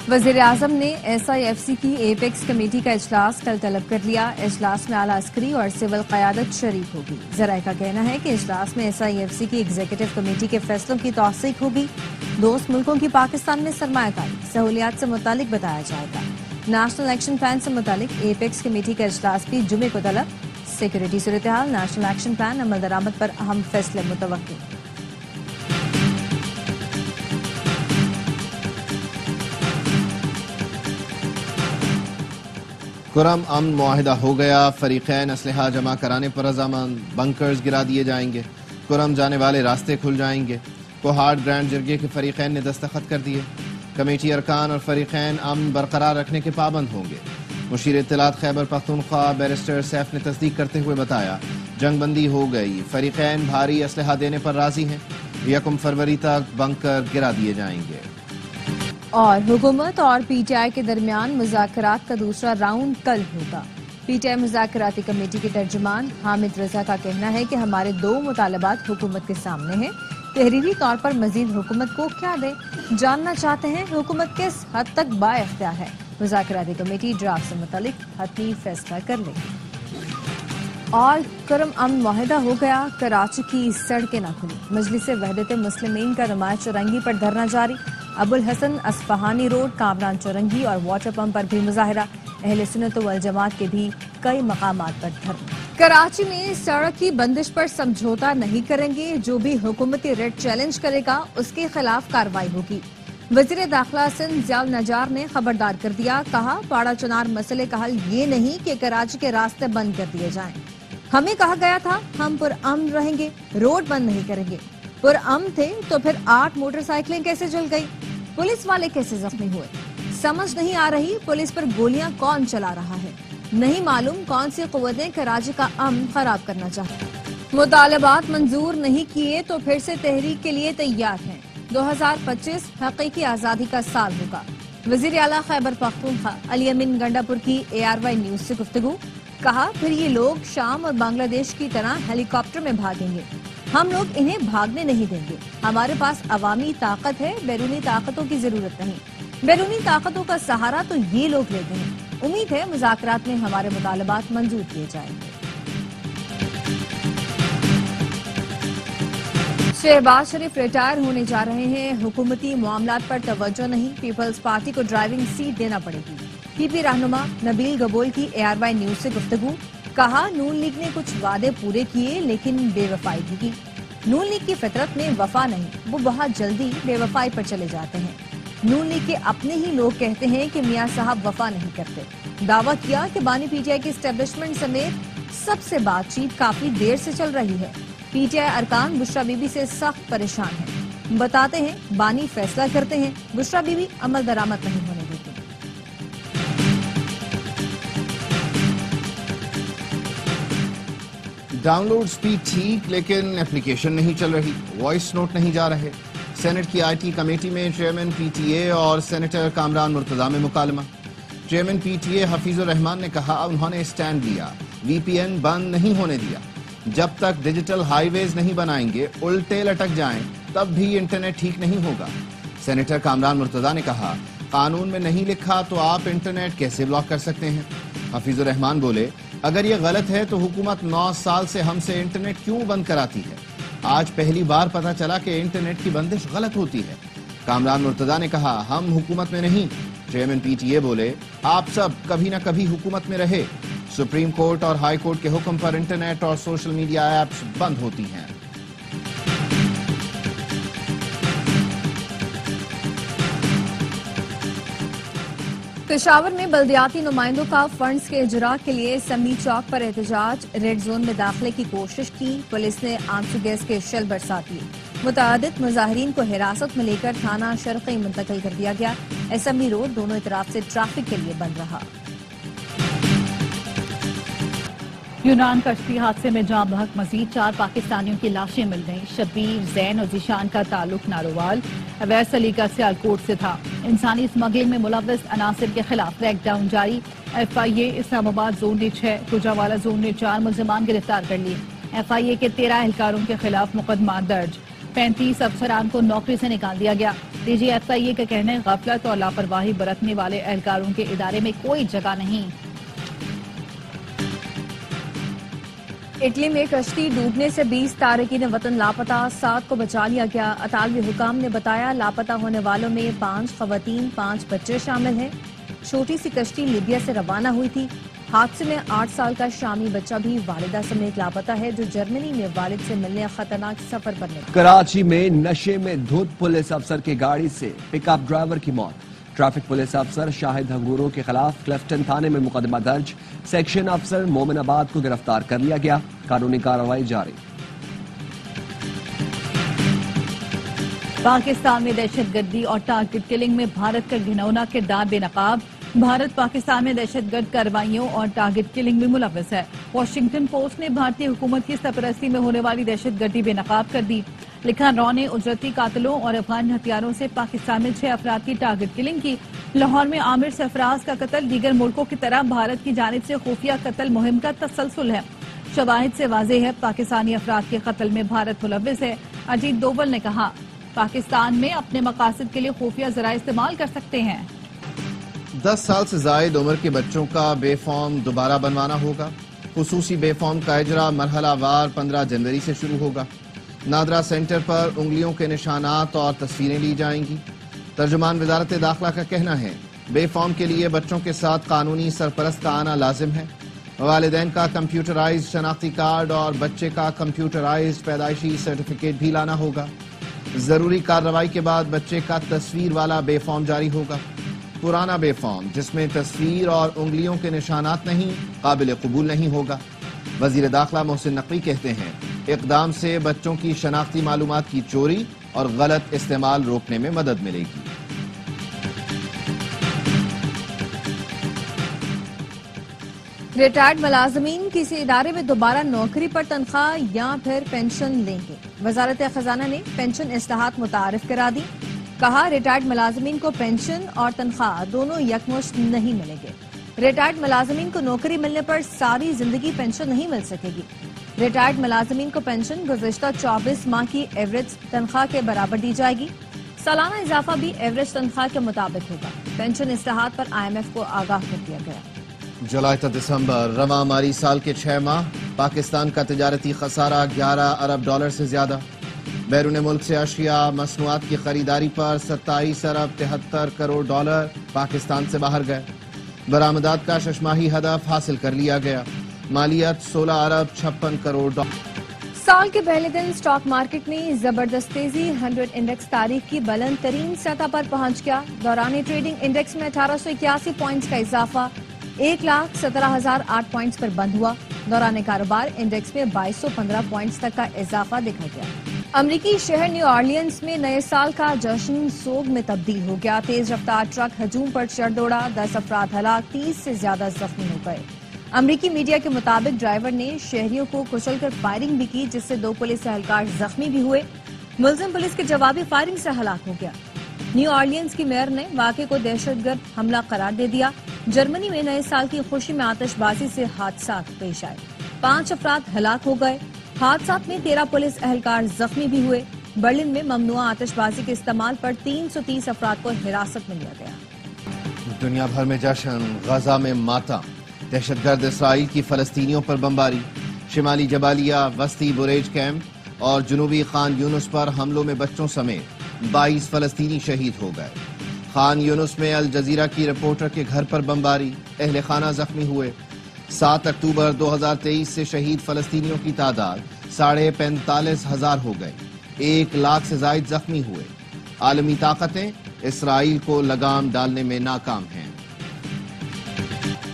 وزیر اعظم نے S I F C کی ایپیکس کمیٹی کا اجلاس کل طلب کر لیا۔ اجلاس میں اعلیٰ عسکری اور سول قیادت شریک ہوگی۔ ذرائع کا کہنا ہے کہ اجلاس میں ایس آئی ایف سی کی ایگزیکٹو کمیٹی کے فیصلوں کی توثیق ہوگی۔ دوست ملکوں کی پاکستان میں سرمایہ کاری سہولیات سے متعلق بتایا جائے گا۔ نیشنل ایکشن پلان سے متعلق ایپیکس کمیٹی کا اجلاس بھی جمعے کو طلب۔ سیکورٹی صورتحال، نیشنل ایکشن پلان، عمل درآمد پر اہم فیصلے متوقع۔ کرم امن معاہدہ ہو گیا، فریقین اسلحہ جمع کرانے پر رضامند، بنکرز گرا دیے جائیں گے، کرم جانے والے راستے کھل جائیں گے۔ کوہاٹ گرینڈ جرگے کے فریقین نے دستخط کر دیے۔ کمیٹی ارکان اور فریقین امن برقرار رکھنے کے پابند ہوں گے۔ مشیر اطلاعات خیبر پختونخوا بیرسٹر سیف نے تصدیق کرتے ہوئے بتایا، جنگ بندی ہو گئی، فریقین بھاری اسلحہ دینے پر راضی ہیں، 1 فروری تک بنکر گرا دیے جائیں گے۔ اور حکومت اور پی ٹی آئی کے درمیان مذاکرات کا دوسرا راؤنڈ کل ہوگا۔ پی ٹی آئی مذاکراتی کمیٹی کے ترجمان حامد رضا کا کہنا ہے کہ ہمارے 2 مطالبات حکومت کے سامنے ہیں، تحریری طور پر مزید حکومت کو کیا دیں، جاننا چاہتے ہیں حکومت کس حد تک با اختیار ہے۔ مذاکراتی کمیٹی ڈرافٹ سے متعلق حتمی فیصلہ کر لے گی۔ اور کرم امن معاہدہ ہو گیا، کراچی کی سڑکیں نہ کھلی، مجلس وحدت مسلمین کا نمائش چورنگی پر دھرنا جاری۔ ابو الحسن اصفہانی روڈ، کامران چورنگی اور واٹر پمپ پر بھی مظاہرہ، اہل سنت والجماعت کے بھی کئی مقامات پر دھرنا۔ کراچی میں سڑک کی بندش پر سمجھوتا نہیں کریں گے، جو بھی حکومتی ریٹ چیلنج کرے گا اس کے خلاف کارروائی ہوگی۔ وزیر داخلہ سندھ ضیاء النجار نے خبردار کر دیا، کہا پاڑا چنار مسئلے کا حل یہ نہیں کہ کراچی کے راستے بند کر دیے جائیں، ہمیں کہا گیا تھا ہم پرامن رہیں گے، روڈ بند نہیں کریں گے۔ پرامن تھے تو پھر 8 موٹر سائیکلیں کیسے جل گئی، پولیس والے کیسے زخمی ہوئے، سمجھ نہیں آ رہی پولیس پر گولیاں کون چلا رہا ہے، نہیں معلوم کون سی قوتیں کراچی کا امن خراب کرنا چاہتی۔ مطالبات منظور نہیں کیے تو پھر سے تحریک کے لیے تیار ہیں۔ 2025 حقیقی آزادی کا سال ہوگا۔ وزیر اعلیٰ خیبر پختونخوا علی امین گنڈا پور کی ARY نیوز سے گفتگو، کہا پھر یہ لوگ شام اور بنگلہ دیش کی طرح ہیلی کاپٹر میں بھاگیں گے، ہم لوگ انہیں بھاگنے نہیں دیں گے۔ ہمارے پاس عوامی طاقت ہے، بیرونی طاقتوں کی ضرورت نہیں، بیرونی طاقتوں کا سہارا تو یہ لوگ لیتے ہیں۔ امید ہے مذاکرات میں ہمارے مطالبات منظور کیے جائیں گے۔ شہباز شریف ریٹائر ہونے جا رہے ہیں، حکومتی معاملات پر توجہ نہیں، پیپلز پارٹی کو ڈرائیونگ سیٹ دینا پڑے گی۔ پی پی رہنما نبیل گبول کی ARY نیوز سے گفتگو، کہا نون لیگ نے کچھ وعدے پورے کیے لیکن بے وفائی بھی کی۔ نون لیگ کی فطرت میں وفا نہیں، وہ بہت جلدی بے وفائی پر چلے جاتے ہیں۔ نون لیگ کے اپنے ہی لوگ کہتے ہیں کہ میاں صاحب وفا نہیں کرتے۔ دعویٰ کیا کہ بانی پی ٹی آئی کی اسٹیبلشمنٹ سمیت سب سے بات چیت کافی دیر سے چل رہی ہے۔ پی ٹی آئی ارکان بشرا بی بی سے سخت پریشان ہیں، بتاتے ہیں بانی فیصلہ کرتے ہیں، بشرا بی بی عمل درآمد نہیں ہونے دیتی۔ ڈاؤن لوڈ سپیڈ ٹھیک لیکن اپلیکیشن نہیں چل رہی، وائس نوٹ نہیں جا رہے۔ سینٹ کی آئی ٹی کمیٹی میں چیئرمین پی ٹی اے اور سینیٹر کامران مرتضیٰ میں مکالمہ۔ Chairman P T A Hafeez ur Rehman نے کہا انہوں نے اسٹینڈ لیا، VPN بند نہیں ہونے دیا، جب تک ڈیجیٹل ہائی ویز نہیں بنائیں گے الٹے لٹک جائیں تب بھی انٹرنیٹ ٹھیک نہیں ہوگا۔ سینیٹر کامران مرتضیٰ نے کہا قانون میں نہیں لکھا تو آپ انٹرنیٹ کیسے بلاک کر سکتے ہیں۔ حفیظ الرحمان بولے اگر یہ غلط ہے تو حکومت 9 سال سے ہم سے انٹرنیٹ کیوں بند کراتی ہے، آج پہلی بار پتہ چلا کہ انٹرنیٹ کی بندش غلط ہوتی ہے۔ کامران مرتضیٰ نے کہا ہم حکومت میں نہیں۔ چیئرمین پی ٹی اے بولے آپ سب کبھی نہ کبھی حکومت میں رہے، سپریم کورٹ اور ہائی کورٹ کے حکم پر انٹرنیٹ اور سوشل میڈیا ایپس بند ہوتی ہیں۔ پشاور میں بلدیاتی نمائندوں کا فنڈز کے اجراء کے لیے سمی چوک پر احتجاج، ریڈ زون میں داخلے کی کوشش کی، پولیس نے آنسو گیس کے شیل برسا دیے، متعدد مظاہرین کو حراست میں لے کر تھانہ شرقی منتقل کر دیا گیا۔ اسمبلی روڈ دونوں اطراف سے ٹریفک کے لیے بند رہا۔ یونان کشتی حادثے میں جاں بحق مزید 4 پاکستانیوں کی لاشیں مل گئیں۔ شبیر، زین اور ذیشان کا تعلق نارووال، اویس سلیقہ سیالکوٹ سے تھا۔ انسانی اسمگلنگ میں ملوث عناصر کے خلاف کریک ڈاؤن جاری۔ FIA اسلام آباد زون نے 6، گجرانوالہ زون نے 4 ملزمان گرفتار کر لیے۔ FIA کے 13 اہلکاروں کے خلاف مقدمات درج۔ 35 افسران کو نوکری سے نکال دیا گیا. DGFIA کا کہنا ہے غفلت اور لاپرواہی برتنے والے اہلکاروں کے ادارے میں کوئی جگہ نہیں. اٹلی میں کشتی ڈوبنے سے 20 تارکین وطن لاپتہ، 7 کو بچا لیا گیا. اطالوی حکام نے بتایا لاپتہ ہونے والوں میں 5 خواتین 5 بچے شامل ہیں. چھوٹی سی کشتی لیبیا سے روانہ ہوئی تھی. حادثے میں 8 سال کا شامی بچہ بھی والدہ سمیت لاپتہ ہے، جو جرمنی میں والد سے ملنے خطرناک سفر پر نکلا. کراچی میں نشے میں دھت پولیس افسر کی گاڑی سے پک اپ ڈرائیور کی موت. ٹریفک پولیس افسر شاہد ہنگورو کے خلاف کلفٹن تھانے میں مقدمہ درج. سیکشن افسر مومن آباد کو گرفتار کر لیا گیا. قانونی کارروائی جاری. پاکستان میں دہشت گردی اور ٹارگٹ کلنگ میں بھارت کا گھنونا کردار بے نقاب. بھارت پاکستان میں دہشت گرد کارروائیوں اور ٹارگٹ کلنگ میں ملوث ہے. واشنگٹن پوسٹ نے بھارتی حکومت کی سرپرستی میں ہونے والی دہشت گردی بے نقاب کر دی. لکھا رو نے اجرتی قاتلوں اور افغان ہتھیاروں سے پاکستان میں 6 افراد کی ٹارگٹ کلنگ کی. لاہور میں عامر سرفراز کا قتل دیگر ملکوں کی طرح بھارت کی جانب سے خفیہ قتل مہم کا تسلسل ہے. شواہد سے واضح ہے پاکستانی افراد کے قتل میں بھارت ملوث ہے. اجیت دوول نے کہا پاکستان میں اپنے مقاصد کے لیے خفیہ ذرائع استعمال کر سکتے ہیں. 10 سال سے زائد عمر کے بچوں کا بے فارم دوبارہ بنوانا ہوگا. خصوصی بے فارم کا اجرا مرحلہ وار 15 جنوری سے شروع ہوگا. نادرا سینٹر پر انگلیوں کے نشانات اور تصویریں لی جائیں گی. ترجمان وزارت داخلہ کا کہنا ہے بے فارم کے لیے بچوں کے ساتھ قانونی سرپرست کا آنا لازم ہے. والدین کا کمپیوٹرائز شناختی کارڈ اور بچے کا کمپیوٹرائز پیدائشی سرٹیفکیٹ بھی لانا ہوگا. ضروری کارروائی کے بعد بچے کا تصویر والا بے فارم جاری ہوگا. پرانا بے فارم جس میں تصویر اور انگلیوں کے نشانات نہیں قابل قبول نہیں ہوگا. وزیر داخلہ محسن نقوی کہتے ہیں اقدام سے بچوں کی شناختی معلومات کی چوری اور غلط استعمال روکنے میں مدد ملے گی. ریٹائرڈ ملازمین کسی ادارے میں دوبارہ نوکری پر تنخواہ یا پھر پینشن لیں گے. وزارت خزانہ نے پینشن اصلاحات متعارف کرا دی. کہا ریٹائرڈ ملازمین کو پینشن اور تنخواہ دونوں یکمشت نہیں ملیں گے. ریٹائرڈ ملازمین کو نوکری ملنے پر ساری زندگی پینشن نہیں مل سکے گی. ریٹائرڈ ملازمین کو پینشن گزشتہ 24 ماہ کی ایوریج تنخواہ کے برابر دی جائے گی. سالانہ اضافہ بھی ایوریج تنخواہ کے مطابق ہوگا. پینشن اصلاحات پر IMF کو آگاہ کر دیا گیا. جولائی تا دسمبر رواں مالی سال کے 6 ماہ پاکستان کا تجارتی خسارہ 11 ارب ڈالر سے زیادہ. بیرون ملک سے اشیاء مصنوعات کی خریداری پر 27 ارب 73 کروڑ ڈالر پاکستان سے باہر گئے. برآمدات کا 6 ماہی ہدف حاصل کر لیا گیا. مالیت 16 ارب 56 کروڑ ڈالر. سال کے پہلے دن اسٹاک مارکیٹ میں زبردست تیزی. 100 انڈیکس تاریخ کی بلند ترین سطح پر پہنچ گیا. دوران ٹریڈنگ انڈیکس میں 1881 پوائنٹس کا اضافہ 1,17,008 پوائنٹس پر بند ہوا. دوران کاروبار انڈیکس میں 2215 پوائنٹس تک کا اضافہ دیکھا گیا. امریکی شہر نیو آرلینز میں نئے سال کا جشن سوگ میں تبدیل ہو گیا. تیز رفتار ٹرک ہجوم پر چڑھ دوڑا. 10 افراد ہلاک، 30 سے زیادہ زخمی ہو گئے. امریکی میڈیا کے مطابق ڈرائیور نے شہریوں کو کچل کر فائرنگ بھی کی، جس سے 2 پولیس اہلکار زخمی بھی ہوئے. ملزم پولیس کے جوابی فائرنگ سے ہلاک ہو گیا. نیو آرلینز کی میئر نے واقعے کو دہشت گرد حملہ قرار دے دیا. جرمنی میں نئے سال کی خوشی میں آتش بازی سے حادثات پیش آئے. 5 افراد ہلاک ہو گئے. حادثات میں 13 پولیس اہلکار زخمی بھی ہوئے. برلن میں ممنوعہ آتش بازی کے استعمال پر 330 افراد کو حراست میں لیا گیا. دنیا بھر میں جشن، غزہ میں ماتم. دہشت گرد اسرائیل کی فلسطینیوں پر بمباری. شمالی جبالیہ، وسطی بریج کیمپ اور جنوبی خان یونس پر حملوں میں بچوں سمیت 22 فلسطینی شہید ہو گئے. خان یونس میں الجزیرہ کی رپورٹر کے گھر پر بمباری، اہل خانہ زخمی ہوئے. 7 اکتوبر 2023 سے شہید فلسطینیوں کی تعداد 45,500 ہو گئی. 1 لاکھ سے زائد زخمی ہوئے. عالمی طاقتیں اسرائیل کو لگام ڈالنے میں ناکام ہیں.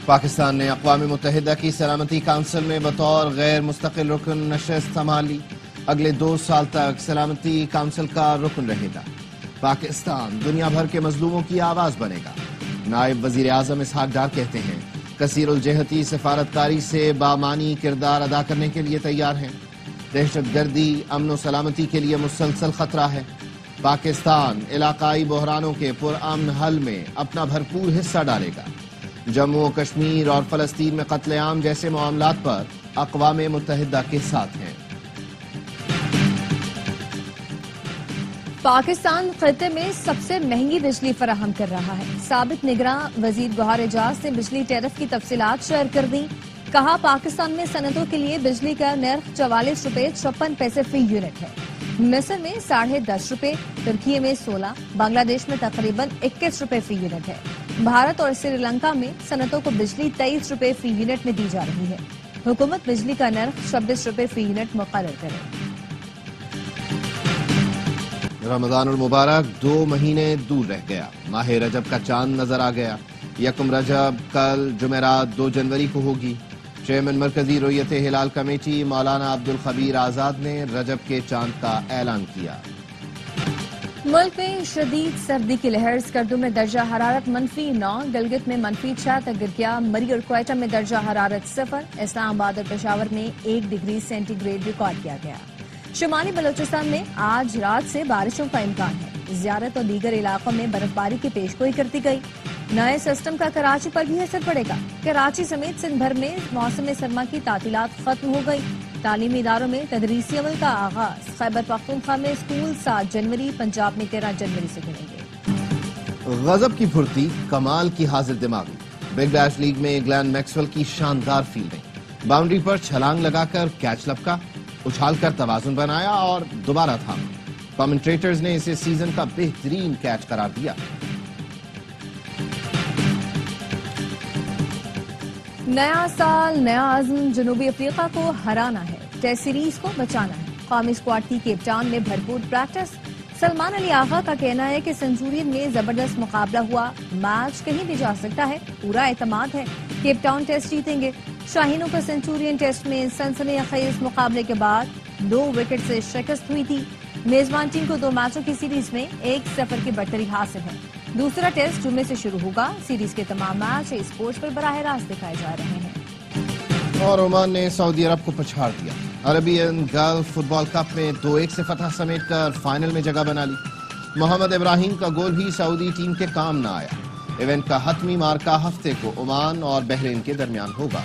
پاکستان نے اقوام متحدہ کی سلامتی کونسل میں بطور غیر مستقل رکن نشست سنبھالی. اگلے 2 سال تک سلامتی کونسل کا رکن رہے گا. پاکستان دنیا بھر کے مظلوموں کی آواز بنے گا. نائب وزیر اعظم اسحاق ڈار کہتے ہیں کثیر الجہتی سفارتکاری سے بامانی کردار ادا کرنے کے لیے تیار ہیں. دہشت گردی امن و سلامتی کے لیے مسلسل خطرہ ہے. پاکستان علاقائی بحرانوں کے پرامن حل میں اپنا بھرپور حصہ ڈالے گا. جموں و کشمیر اور فلسطین میں قتل عام جیسے معاملات پر اقوام متحدہ کے ساتھ ہیں. پاکستان خطے میں سب سے مہنگی بجلی فراہم کر رہا ہے. سابق نگراں وزیر گوہر اعجاز نے بجلی ٹیرف کی تفصیلات شیئر کر دیں. کہا پاکستان میں صنعتوں کے لیے بجلی کا نرخ 44.56 فی یونٹ ہے. مصر میں 10.5 روپے، ترکی میں 16، بنگلہ دیش میں تقریباً 21 روپے فی یونٹ ہے. بھارت اور سری لنکا میں صنعتوں کو بجلی 23 روپے فی یونٹ میں دی جا رہی ہے. حکومت بجلی کا نرخ 26 روپے فی یونٹ مقرر کرے. رمضان المبارک 2 مہینے دور رہ گیا. ماہ رجب کا چاند نظر آ گیا. 1 رجب کل جمعرات 2 جنوری کو ہوگی. چیئرمین مرکزی رؤیت ہلال کمیٹی مولانا عبدالخبیر آزاد نے رجب کے چاند کا اعلان کیا. ملک میں شدید سردی کی لہر. اسکردو میں درجہ حرارت -9، گلگت میں -6 تک گر گیا. مری اور کوئٹہ میں درجہ حرارت 0، اسلام آباد اور پشاور میں 1 ڈگری سینٹی گریڈ ریکارڈ کیا گیا. شمالی بلوچستان میں آج رات سے بارشوں کا امکان ہے. زیارت اور دیگر علاقوں میں برف باری کی پیشگوئی کرتی گئی. نئے سسٹم کا کراچی پر بھی اثر پڑے گا. کراچی سمیت سندھ بھر میں موسم سرما کی تعطیلات ختم ہو گئی. تعلیمی اداروں میں تدریسی عمل کا آغاز. خیبر پختونخوا میں اسکول 7 جنوری، پنجاب میں 13 جنوری سے کھلیں گے. غضب کی پھرتی، کمال کی حاضر دماغی. بگ بیش لیگ میں گلین میکسویل کی شاندار فیلڈنگ. باؤنڈری پر چھلانگ لگا کر کیچ لپکا، اچھال کر توازن بنایا اور دوبارہ تھاما. کامنٹریٹرز نے اسے سیزن کا بہترین کیچ قرار دیا. نیا سال، نیا عزم. جنوبی افریقہ کو ہرانا ہے، ٹیسٹ سیریز کو بچانا ہے. قومی اسکواڈ کی کیپ ٹاؤن میں بھرپور پریکٹس. سلمان علی آغا کا کہنا ہے کہ سنچورین میں زبردست مقابلہ ہوا، میچ کہیں بھی جا سکتا ہے، پورا اعتماد ہے. کیپ ٹاؤن ٹیسٹ جیتیں گے. شاہینوں کو سنچورین ٹیسٹ میں سنسنی خیز مقابلے کے بعد 2 وکٹ سے شکست ہوئی تھی. میزبان ٹیم کو 2 میچوں کی سیریز میں 1-0 کی برتری حاصل ہے. دوسرا ٹیسٹ جمعے سے شروع ہوگا. سیریز کے تمام میچ اسپورٹس پر براہ راست دکھائے جا رہے ہیں. اور عمان نے سعودی عرب کو پچھاڑ دیا. عربین گلف فٹ بال کپ میں 2-1 سے فتح سمیٹ کر فائنل میں جگہ بنا لی. محمد ابراہیم کا گول بھی سعودی ٹیم کے کام نہ آیا. ایونٹ کا حتمی مارکہ ہفتے کو عمان اور بحرین کے درمیان ہوگا.